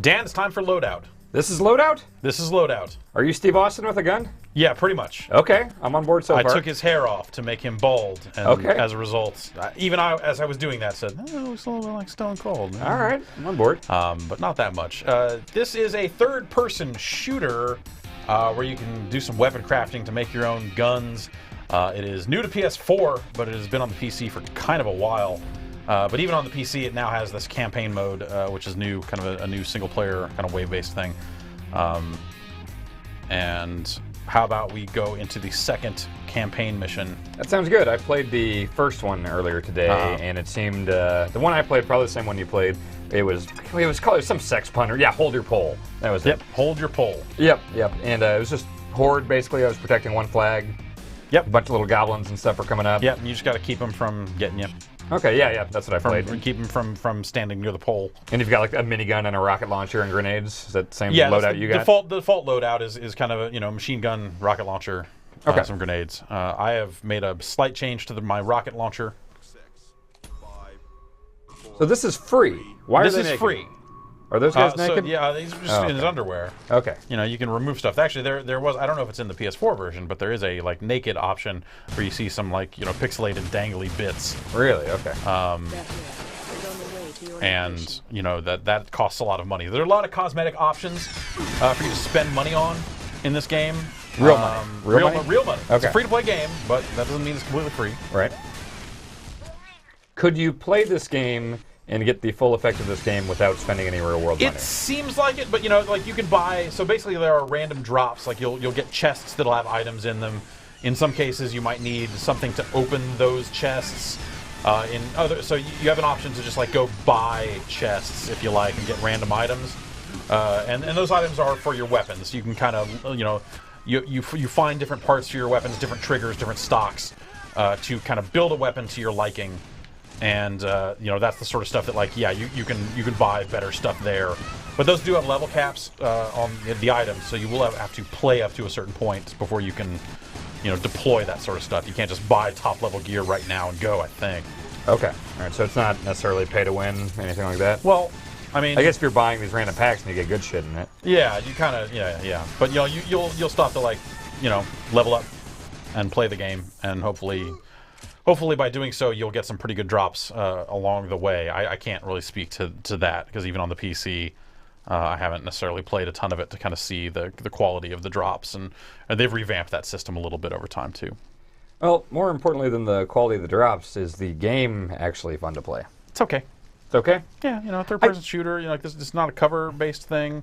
Dan, it's time for Loadout. This is Loadout? This is Loadout. Are you Steve Austin with a gun? Yeah, pretty much. Okay, I'm on board so far. I took his hair off to make him bald, and as a result, even as I was doing that, said, "Oh, it's a little bit like Stone Cold." All right, I'm on board. But not that much. This is a third-person shooter where you can do some weapon crafting to make your own guns. It is new to PS4, but it has been on the PC for kind of a while. But even on the PC, it now has this campaign mode, which is new, kind of a new single-player, kind of wave-based thing. And how about we go into the second campaign mission? That sounds good. I played the first one earlier today, and it seemed the one I played, probably the same one you played. It was called some sex punter. Yeah, hold your pole. That was it. Yep, hold your pole. Yep. And it was just horde. Basically, I was protecting one flag. Yep. A bunch of little goblins and stuff were coming up. Yep. You just got to keep them from getting you. Okay, yeah, that's what I played. Keep them from standing near the pole. And you've got like a minigun and a rocket launcher and grenades. Is that the same loadout you got? The default loadout is kind of a machine gun, rocket launcher, some grenades. I have made a slight change to my rocket launcher. So this is free. Why are they naked? This is free. Are those guys naked? So, yeah, he's just in his underwear. Okay. You can remove stuff. Actually, there was, I don't know if it's in the PS4 version, but there is a like naked option where you see some pixelated dangly bits. Really? Okay. And that costs a lot of money. There are a lot of cosmetic options for you to spend money on in this game. Real money. Real money. Okay. It's a free-to-play game, but that doesn't mean it's completely free. Right. Could you play this game and get the full effect of this game without spending any real-world money? It seems like it, but you can buy. So basically, there are random drops. Like you'll get chests that'll have items in them. In some cases, you might need something to open those chests. So you have an option to just like go buy chests if you like and get random items. And those items are for your weapons. You can kind of you find different parts for your weapons, different triggers, different stocks to kind of build a weapon to your liking. And that's the sort of stuff that you can buy better stuff there, but those do have level caps on the items, so you will have to play up to a certain point before you can deploy that sort of stuff. You can't just buy top level gear right now and go, I think. Okay, all right. So it's not necessarily pay to win, anything like that. Well, I mean, I guess if you're buying these random packs and you get good shit in it. Yeah, you kind of yeah. But you'll stop to level up and play the game, and hopefully by doing so, you'll get some pretty good drops along the way. I can't really speak to that, because even on the PC, I haven't necessarily played a ton of it to kind of see the quality of the drops, and they've revamped that system a little bit over time, too. Well, more importantly than the quality of the drops, is the game actually fun to play? It's okay. It's okay? Yeah, third-person shooter, it's not a cover-based thing.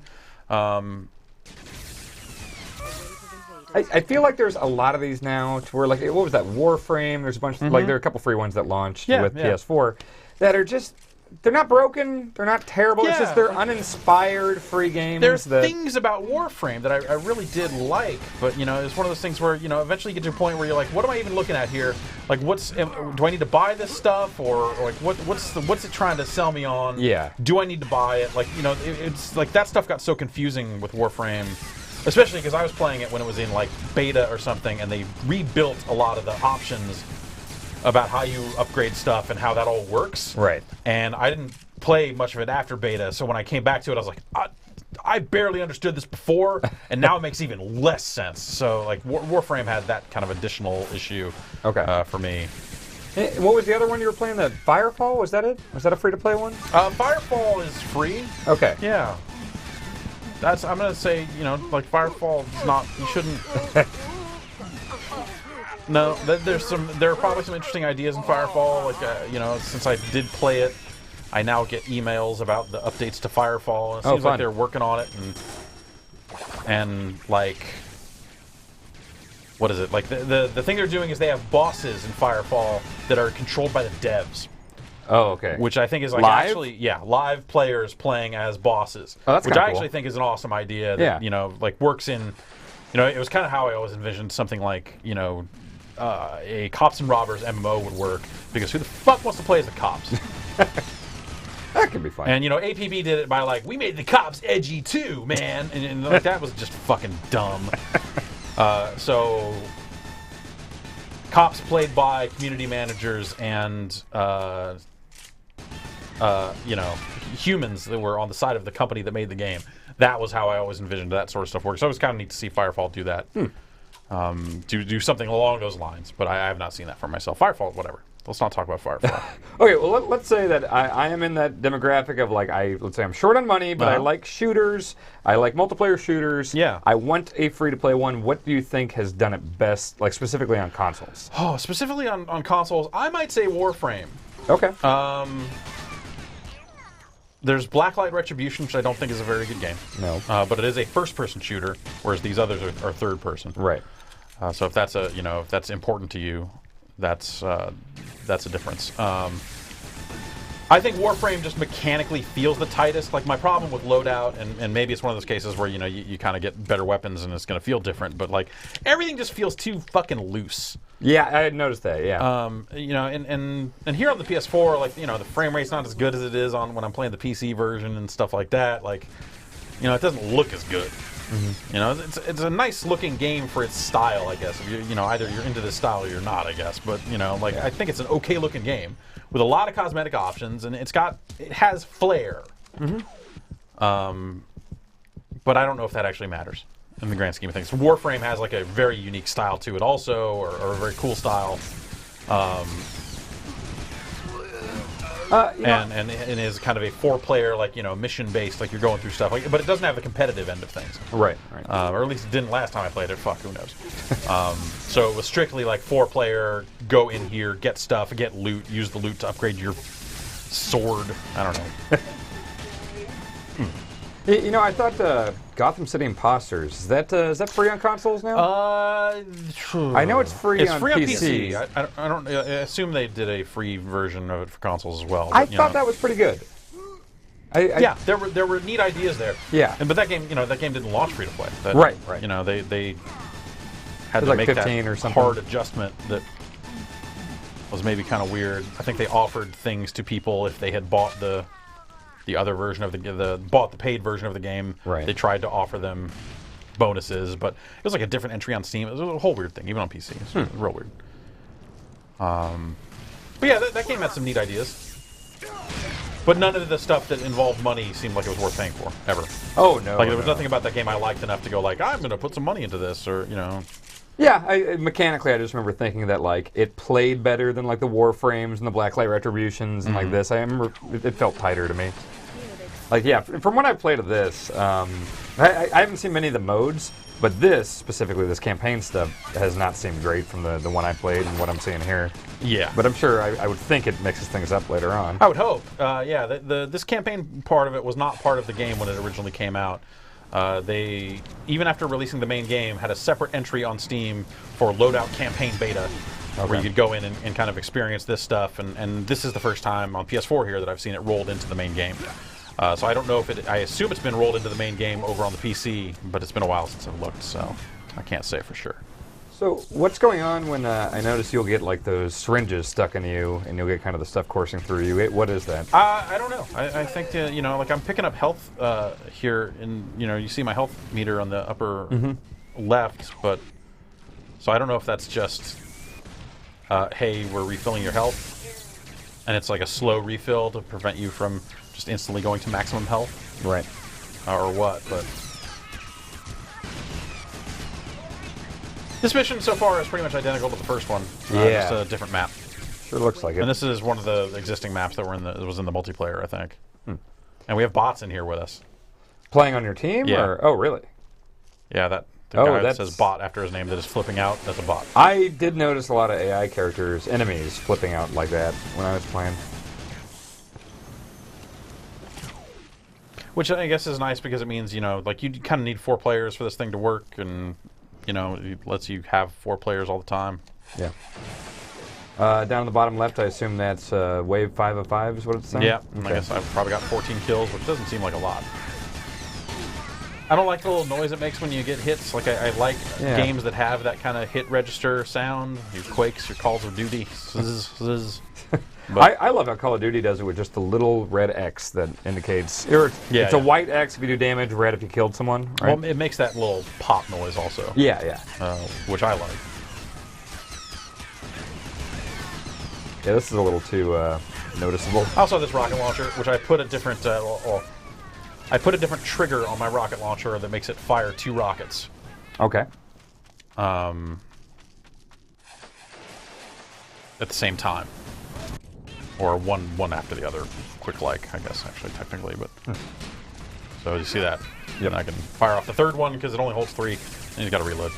I feel like there's a lot of these now to where, what was that, Warframe? There's a bunch, there are a couple free ones that launched with PS4 that are just, they're not broken, they're not terrible, it's just they're uninspired free games. There's things about Warframe that I really did like, but, it's one of those things where, eventually you get to a point where you're like, what am I even looking at here? Like, do I need to buy this stuff, or what's it trying to sell me on? Yeah. Do I need to buy it? It's like that stuff got so confusing with Warframe. Especially because I was playing it when it was in beta or something, and they rebuilt a lot of the options about how you upgrade stuff and how that all works. Right. And I didn't play much of it after beta, so when I came back to it, I was like, I barely understood this before, and now it makes even less sense. So Warframe had that kind of additional issue for me. What was the other one you were playing? That Firefall? Was that it? Was that a free-to-play one? Firefall is free. Okay. Yeah. I'm gonna say, Firefall is not. You shouldn't. No, there are probably some interesting ideas in Firefall. Since I did play it, I now get emails about the updates to Firefall. It seems like they're working on it, and what is it? The thing they're doing is they have bosses in Firefall that are controlled by the devs. Oh, okay. Which I think is live? Live players playing as bosses. Oh, that's which I cool. actually think is an awesome idea that, works in, it was kind of how I always envisioned something like, a Cops and Robbers MMO would work, because who the fuck wants to play as the cops? That could be fun. And, APB did it by, we made the cops edgy too, man. And that was just fucking dumb. So cops played by community managers and humans that were on the side of the company that made the game. That was how I always envisioned that sort of stuff work. So it was kind of neat to see Firefall do that. Do something along those lines, but I have not seen that for myself. Firefall, whatever. Let's not talk about Firefall. Okay, well, let's say that I am in that demographic of, like, let's say I'm short on money, but I like shooters. I like multiplayer shooters. Yeah. I want a free-to-play one. What do you think has done it best, like, specifically on consoles? Oh, specifically on consoles, I might say Warframe. Okay. There's Blacklight Retribution, which I don't think is a very good game. No. But it is a first-person shooter, whereas these others are third-person. Right. So if that's if that's important to you, that's a difference. I think Warframe just mechanically feels the tightest. Like, my problem with Loadout, and maybe it's one of those cases where you kind of get better weapons and it's going to feel different, but like everything just feels too fucking loose. Yeah, I had noticed that. Yeah. And here on the PS4, like, the frame rate's not as good as it is on when I'm playing the PC version and stuff like that. Like, it doesn't look as good. Mm-hmm. It's a nice looking game for its style, I guess. If either you're into this style or you're not, I guess. But I think it's an okay looking game with a lot of cosmetic options, and it has flair. Mm-hmm. But I don't know if that actually matters in the grand scheme of things. Warframe has like a very unique style to it, also, or a very cool style. And is kind of a 4-player, like, mission-based, like you're going through stuff, but it doesn't have the competitive end of things. Right. Or at least it didn't last time I played it. Fuck, who knows? So it was strictly like 4-player, go in here, get stuff, get loot, use the loot to upgrade your sword. I don't know. I thought Gotham City Imposters, is that free on consoles now? I know it's free on PC. I assume they did a free version of it for consoles as well. I thought that was pretty good. Yeah, there were neat ideas there. Yeah. But that game didn't launch free to play. Right. They had to like make 15 that or something. hard adjustment that was maybe kind of weird. I think they offered things to people if they had bought the other version of the paid version of the game. Right. They tried to offer them bonuses, but it was like a different entry on Steam. It was a whole weird thing, even on PC. It was real weird. But yeah, that game had some neat ideas. But none of the stuff that involved money seemed like it was worth paying for, ever. Oh, no. Like, there was nothing about that game I liked enough to go like, I'm going to put some money into this, or, Yeah, mechanically, I just remember thinking that, like, it played better than, like, the Warframes and the Blacklight Retributions and like this. I remember it felt tighter to me. Like, yeah, from what I've played of this, I haven't seen many of the modes, but specifically this campaign stuff, has not seemed great from the one I played and what I'm seeing here. Yeah. But I'm sure I would think it mixes things up later on. I would hope. This campaign part of it was not part of the game when it originally came out. They, even after releasing the main game, had a separate entry on Steam for Loadout Campaign Beta, where you could go in and kind of experience this stuff. And this is the first time on PS4 here that I've seen it rolled into the main game. So I don't know if I assume it's been rolled into the main game over on the PC, but it's been a while since I've looked, so I can't say for sure. So what's going on when I notice you'll get like those syringes stuck in you and you'll get kind of the stuff coursing through you? What is that? I don't know. I think, like I'm picking up health here, and you see my health meter on the upper left, but so I don't know if that's just, hey, we're refilling your health, and it's like a slow refill to prevent you from just instantly going to maximum health. Right. Or what, but this mission so far is pretty much identical to the first one. Yeah. Just a different map. Sure looks like it. And this is one of the existing maps that was in the multiplayer, I think. And we have bots in here with us. Playing on your team? Yeah. Or, oh, really? Yeah, the guy that says bot after his name that is flipping out, that's a bot. I did notice a lot of AI characters, enemies, flipping out like that when I was playing. Which I guess is nice because it means, like you kind of need 4 players for this thing to work, and, it lets you have 4 players all the time. Yeah. Down on the bottom left, I assume that's wave 5 of 5 is what it's saying? Yeah, okay. I guess I've probably got 14 kills, which doesn't seem like a lot. I don't like the little noise it makes when you get hits. Like, I like games that have that kind of hit register sound. Your Quakes, your Calls of Duty. Zzz. I love how Call of Duty does it with just a little red X that indicates... It's a white X if you do damage, red if you killed someone, right? Well, it makes that little pop noise also. Yeah. Which I like. Yeah, this is a little too noticeable. I also have this rocket launcher, which I put a different I put a different trigger on my rocket launcher that makes it fire 2 rockets. Okay. At the same time, or one after the other, quick like, I guess, actually technically, but so you see that. Yep. And I can fire off the 3rd one because it only holds 3, and you got to reload.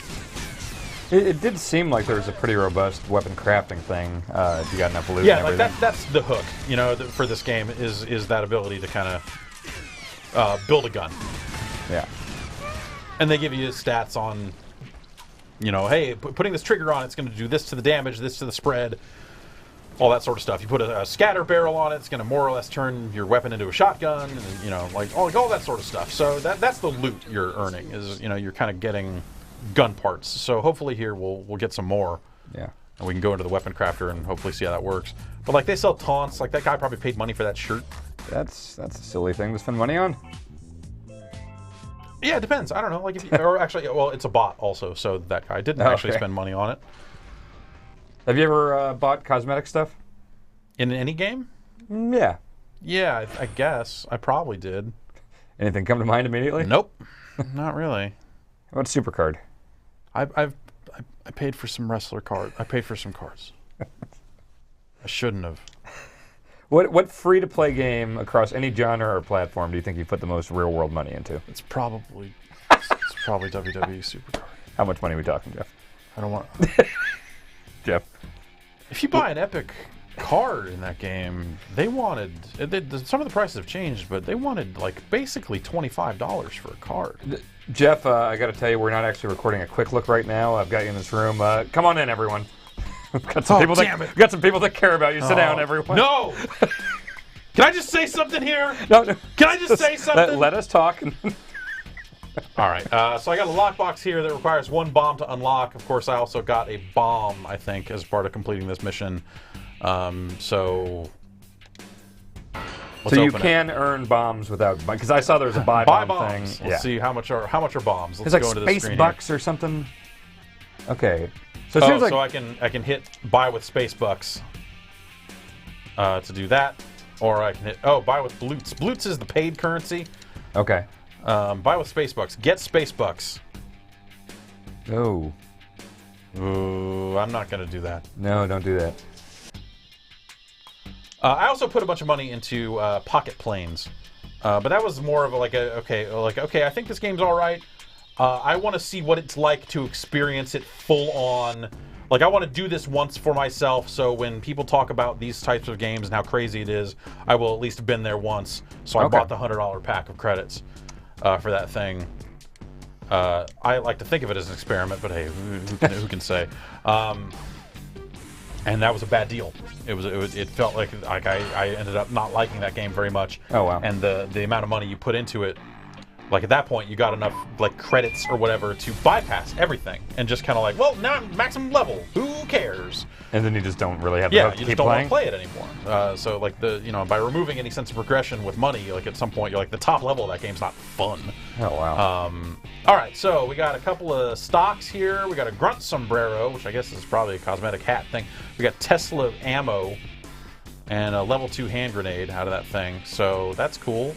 It did seem like there was a pretty robust weapon crafting thing if you got enough loot. Yeah, and like everything. that's the hook, you know, for this game is that ability to kind of build a gun. Yeah. And they give you stats on, you know, hey, putting this trigger on, it's going to do this to the damage, this to the spread, all that sort of stuff. You put a scatter barrel on it, it's going to more or less turn your weapon into a shotgun, and, you know, like all that sort of stuff. So that's the loot you're earning, is, you know, you're kind of getting gun parts. So hopefully here we'll get some more. Yeah. And we can go into the weapon crafter and hopefully see how that works. But like they sell taunts, like that guy probably paid money for that shirt. That's a silly thing to spend money on. Yeah, it depends. I don't know. Like if you, or actually, well, it's a bot also, so that guy didn't actually spend money on it. Have you ever bought cosmetic stuff? In any game? Yeah. Yeah, I guess. I probably did. Anything come to mind immediately? Nope. Not really. How about Supercard? I paid for some wrestler cards. I paid for some cards. I shouldn't have. What free-to-play game across any genre or platform do you think you put the most real-world money into? It's probably WWE Supercard. How much money are we talking, Jeff? I don't want... Jeff? If you buy an epic card in that game, they wanted... some of the prices have changed, but they wanted, like, basically $25 for a card. Jeff, I got to tell you, we're not actually recording a quick look right now. I've got you in this room. Come on in, everyone. We've got some people that care about you. Sit down, everyone. No! Can I just say something here? No. Can I just say something? Let us talk. All right. So I got a lockbox here that requires 1 bomb to unlock. Of course, I also got a bomb, I think, as part of completing this mission. So you can earn bombs without, because I saw there was a buy bomb bombs. thing. Let's see how much are bombs. Let's it's like go into the space screen bucks here. or something. Okay. So it seems like so I can hit buy with space bucks to do that, or I can hit buy with bloots. Bloots is the paid currency. Okay. Buy with space bucks. Get space bucks. Oh. Ooh, I'm not gonna do that. No, don't do that. I also put a bunch of money into pocket planes, but that was more of a, okay, I think this game's all right. I want to see what it's like to experience it full on. Like, I want to do this once for myself, so when people talk about these types of games and how crazy it is, I will at least have been there once. So I bought the $100 pack of credits for that thing. I like to think of it as an experiment, but hey, who can say? And that was a bad deal. It felt like I ended up not liking that game very much. Oh wow! And the amount of money you put into it, like at that point, you got enough like credits or whatever to bypass everything and just kind of like, well, now I'm maximum level. Who cares? And then you just don't really have the hook to you keep just don't want playing? to play it anymore. So like by removing any sense of progression with money, like at some point you're like the top level of that game's not fun. Oh wow! All right, so we got a couple of stocks here. We got a grunt sombrero, which I guess is probably a cosmetic hat thing. We got Tesla ammo and a level 2 hand grenade out of that thing. So that's cool.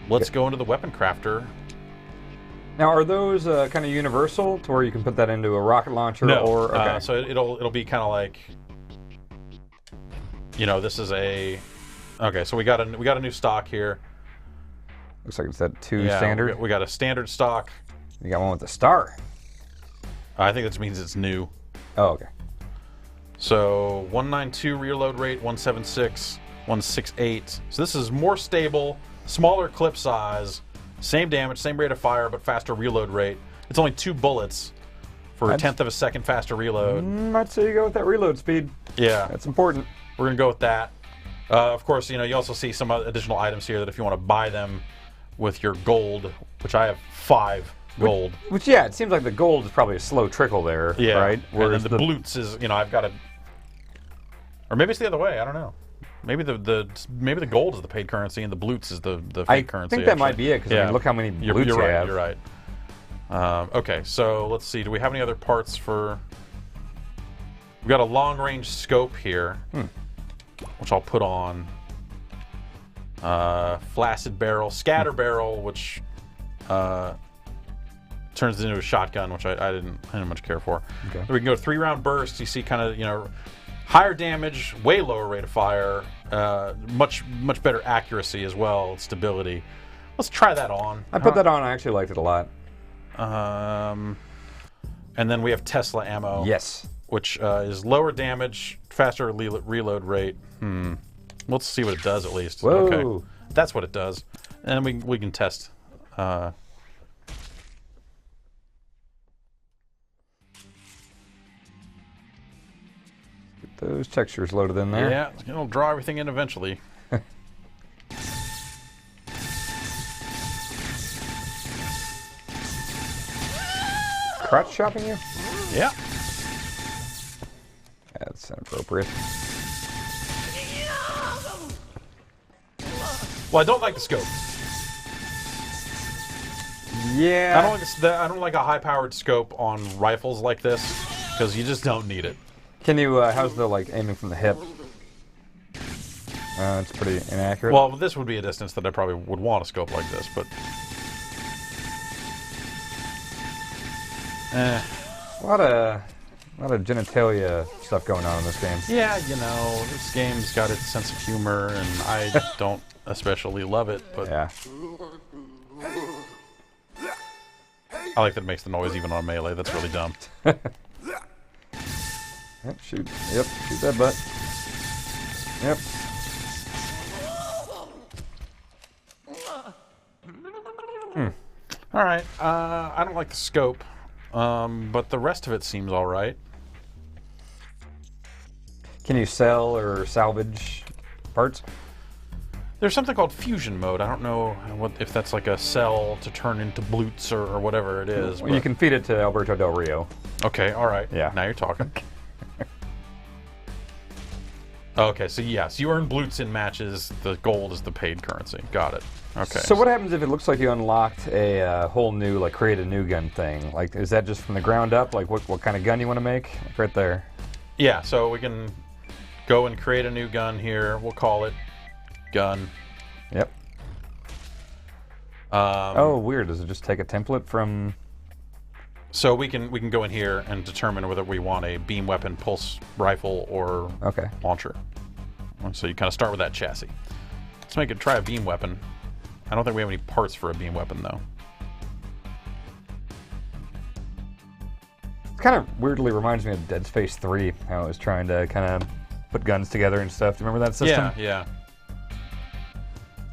Let's go into the weapon crafter. Now, are those kind of universal to where you can put that into a rocket launcher? No. Or okay. So it'll be kind of like, this is a. Okay, so we got a new stock here. Looks like it's that 2 standard. We got a standard stock. You got one with the star. I think that means it's new. Oh, okay. So 192 reload rate, 176, 168. So this is more stable, smaller clip size, same damage, same rate of fire, but faster reload rate. It's only 2 bullets for a 1/10 of a second faster reload. I'd say you go with that reload speed. Yeah. That's important. We're going to go with that. Of course, you also see some additional items here that if you want to buy them with your gold, which I have 5 gold. Which it seems like the gold is probably a slow trickle there, right? Whereas and then the bloots is, I've got to... Or maybe it's the other way, I don't know. Maybe the gold is the paid currency and the bloots is the fake currency. I think that might be it, because look how many bloots you have. You're right. Okay, so let's see. Do we have any other parts for... We've got a long-range scope here, which I'll put on. Flaccid barrel, scatter barrel, which turns into a shotgun, which I didn't much care for. Okay. So we can go 3-round bursts. You see, kind of, you know, higher damage, way lower rate of fire, much better accuracy as well, stability. Let's try that on. I put that on. I actually liked it a lot. And then we have Tesla ammo. Yes. Which is lower damage, faster reload rate. Let's see what it does at least. Whoa. Okay, that's what it does, and we can test. Get those textures loaded in there. Yeah, it'll draw everything in eventually. Crotch chopping you? Yeah. That's inappropriate. Well, I don't like the scope. Yeah. I don't like a high-powered scope on rifles like this because you just don't need it. Can you? How's the aiming from the hip? It's pretty inaccurate. Well, this would be a distance that I probably would want a scope like this, but. A lot of genitalia stuff going on in this game. Yeah, you know, this game's got its sense of humor, and I don't especially love it, but yeah. I like that it makes the noise even on melee. That's really dumb. Yep, shoot. Yep, shoot that butt. Yep. All right. I don't like the scope, but the rest of it seems all right. Can you sell or salvage parts? There's something called fusion mode. I don't know if that's like a cell to turn into blutes or whatever it is. Well, you can feed it to Alberto Del Rio. Okay, all right. Yeah. Now you're talking. Okay, so yes, you earn blutes in matches. The gold is the paid currency. Got it. Okay. So what happens if it looks like you unlocked a whole new, create a new gun thing? Like, is that just from the ground up? Like, what kind of gun you want to make? Right there. Yeah, so we can go and create a new gun here. We'll call it gun. Yep. Oh, weird. Does it just take a template from... So we can go in here and determine whether we want a beam weapon, pulse rifle, or launcher. So you kind of start with that chassis. Let's try a beam weapon. I don't think we have any parts for a beam weapon, though. It kind of weirdly reminds me of Dead Space 3, how it was trying to kind of put guns together and stuff. Do you remember that system? Yeah.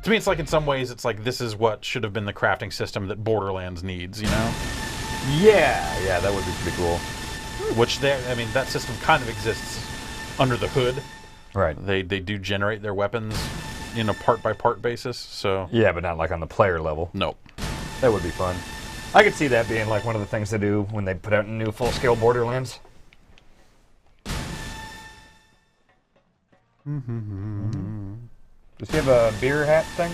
To me, it's like in some ways, it's like this is what should have been the crafting system that Borderlands needs, you know? Yeah, that would be pretty cool. Which, that system kind of exists under the hood. Right. They do generate their weapons in a part-by-part basis, so... Yeah, but not like on the player level. Nope. That would be fun. I could see that being like one of the things they do when they put out a new full-scale Borderlands. Does he have a beer hat thing?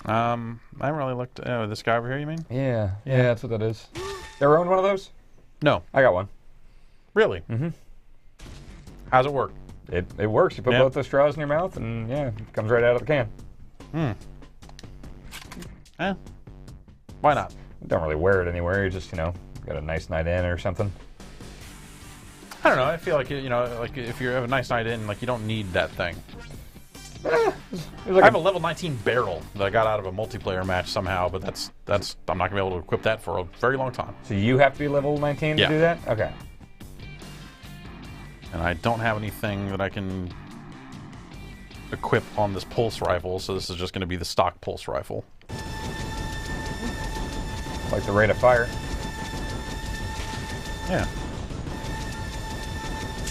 I haven't really looked... Oh, this guy over here, you mean? Yeah, that's what that is. You ever owned one of those? No. I got one. Really? Mm-hmm. How's it work? It works. You put both the straws in your mouth, and it comes right out of the can. Why not? Don't really wear it anywhere. You just, got a nice night in or something. I don't know. I feel like, if you have a nice night in, you don't need that thing. I have a level 19 barrel that I got out of a multiplayer match somehow, but that's I'm not going to be able to equip that for a very long time. So you have to be level 19 to do that? Okay. And I don't have anything that I can equip on this pulse rifle, so this is just going to be the stock pulse rifle. Like the rate of fire? Yeah.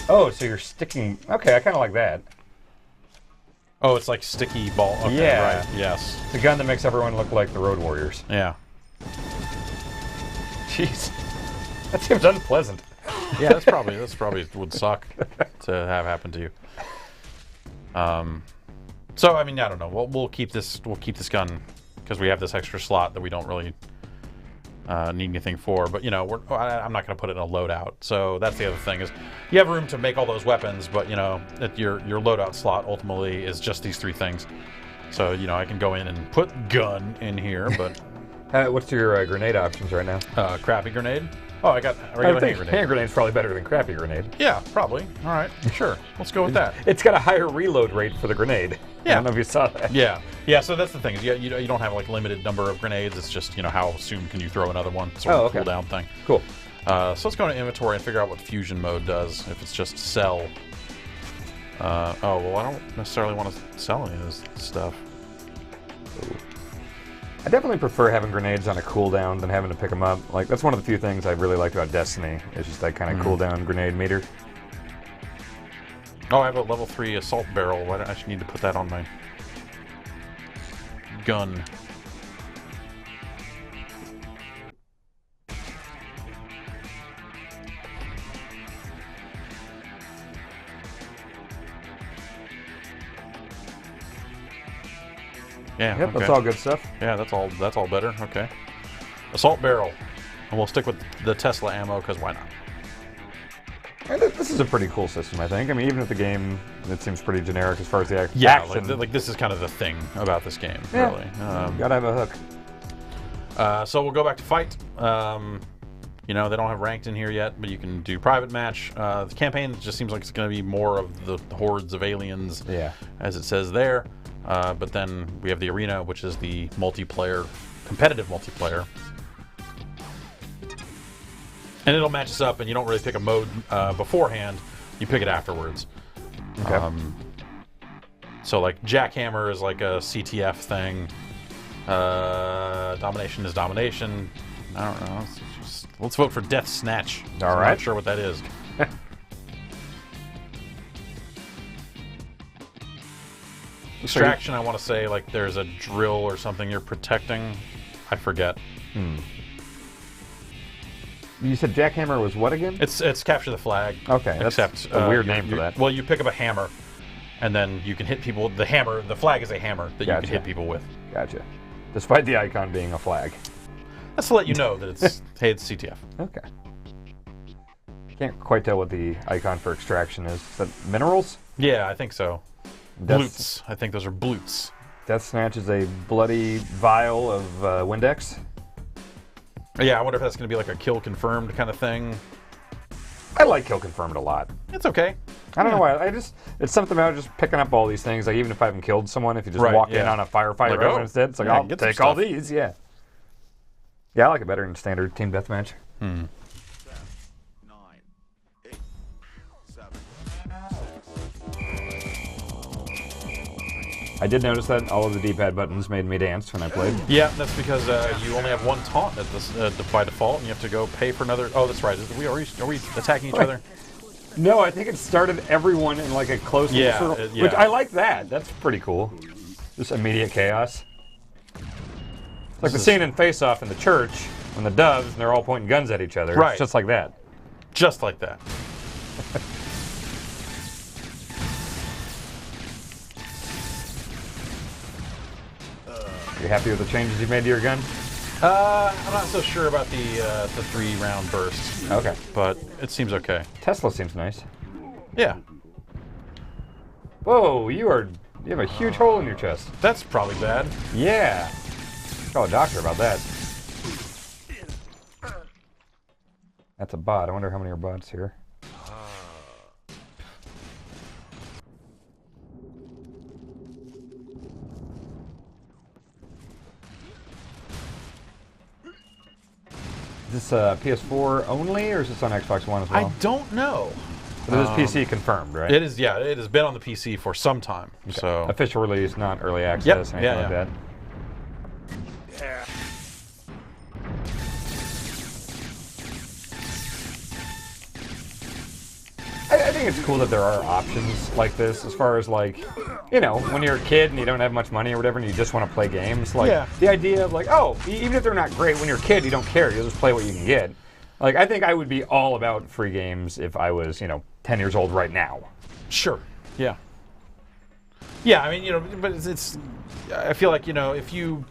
Oh, so you're sticking... Okay, I kind of like that. Oh, it's like sticky ball. Okay, yeah. Right. Yes. It's a gun that makes everyone look like the Road Warriors. Yeah. Jeez. That seems unpleasant. Yeah, that's probably would suck to have happen to you. So I don't know. We'll keep this gun because we have this extra slot that we don't really need anything for. But I'm not going to put it in a loadout. So that's the other thing is you have room to make all those weapons, but your loadout slot ultimately is just these 3 things. So I can go in and put gun in here, but what's your grenade options right now? Crappy grenade. Oh, I got a regular hand grenade. Hand grenade's probably better than crappy grenade. Yeah, probably. All right, sure. Let's go with that. It's got a higher reload rate for the grenade. Yeah. I don't know if you saw that. Yeah. So that's the thing. Is you don't have like limited number of grenades. It's just how soon can you throw another one? Sort of cooldown thing. Cool. So let's go into inventory and figure out what fusion mode does. If it's just sell. I don't necessarily want to sell any of this stuff. I definitely prefer having grenades on a cooldown than having to pick them up. Like, that's one of the few things I really like about Destiny, is just that kind of cooldown grenade meter. Oh, I have a level 3 assault barrel. I should need to put that on my gun. Yeah, yep, that's all good stuff. Yeah, that's all better. Okay. Assault barrel. And we'll stick with the Tesla ammo, because why not? And this is a pretty cool system, I think. I mean, even if the game, it seems pretty generic as far as the action. Yeah, like this is kind of the thing about this game, really. Gotta have a hook. So we'll go back to fight. They don't have ranked in here yet, but you can do private match. The campaign just seems like it's going to be more of the hordes of aliens, as it says there. But then we have the arena, which is the multiplayer, competitive multiplayer. And it'll match us up, and you don't really pick a mode beforehand. You pick it afterwards. Okay. So, like, Jackhammer is like a CTF thing. Domination is domination. I don't know. Let's vote for Death Snatch. All right. I'm not sure what that is. Extraction, I want to say, like, there's a drill or something you're protecting. I forget. You said Jackhammer was what again? It's capture the flag. Okay, that's a weird name for that. Well, you pick up a hammer, and then you can hit people. The flag is a hammer that you can hit people with. Gotcha. Despite the icon being a flag. That's to let you know that it's hey, it's CTF. Okay. Can't quite tell what the icon for extraction is. Is that minerals? Yeah, I think so. Blutes. I think those are blutes. Death Snatch is a bloody vial of Windex. Yeah, I wonder if that's going to be like a kill confirmed kind of thing. I like kill confirmed a lot. It's okay. I don't know why. It's something about just picking up all these things. Like, even if I haven't killed someone, if you just walk in on a firefighter like, instead, it's like, I'll take all these. Yeah. Yeah, I like it better than standard team deathmatch. 10, 9, 8, 7, 6. I did notice that all of the D-pad buttons made me dance when I played. Yeah, that's because you only have one taunt at this, by default, and you have to go pay for another. Oh, that's right. Are we attacking each other? No, I think it started everyone in like a close circle, which I like that. That's pretty cool. Just immediate chaos. Like the scene in Face Off in the church when the doves and they're all pointing guns at each other. Right. It's just like that. Just like that. You happy with the changes you made to your gun? I'm not so sure about the 3-round burst. Okay. But it seems okay. Tesla seems nice. Yeah. Whoa, you have a huge hole in your chest. That's probably bad. Yeah. Call a doctor about that. That's a bot. I wonder how many are bots here. Is this PS4 only, or is this on Xbox One as well? I don't know. But it is PC confirmed, right? It is, yeah. It has been on the PC for some time. Okay. So official release, not early access, anything like that. Yeah. I think it's cool that there are options like this, as far as, like, you know, when you're a kid and you don't have much money or whatever and you just want to play games. Like, the idea of, like, oh, even if they're not great, when you're a kid, you don't care. You'll just play what you can get. Like, I think I would be all about free games if I was, 10 years old right now. Sure. Yeah. Yeah, I mean, but it's I feel like, if you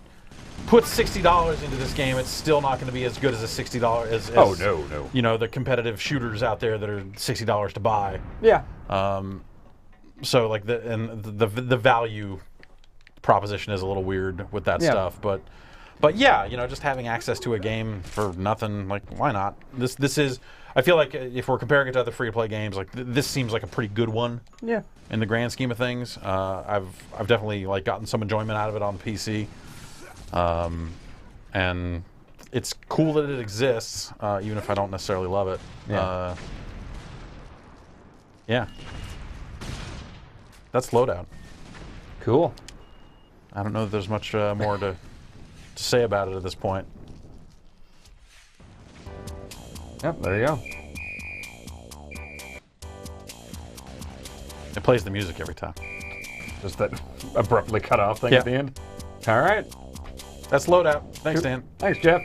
put $60 into this game, it's still not going to be as good as a $60 as oh no. You know, the competitive shooters out there that are $60 to buy. Yeah. So like the value proposition is a little weird with that stuff, but yeah, you know, just having access to a game for nothing, like, why not? This is, I feel like if we're comparing it to other free-to-play games, like this seems like a pretty good one. Yeah. In the grand scheme of things, I've definitely like gotten some enjoyment out of it on the PC, and it's cool that it exists, even if I don't necessarily love it. Yeah. Yeah. That's Loadout. Cool. I don't know that there's much more to say about it at this point. Yep, there you go. It plays the music every time. Just that abruptly cut off thing at the end. All right. That's Loadout. Thanks, Dan. Thanks, Jeff.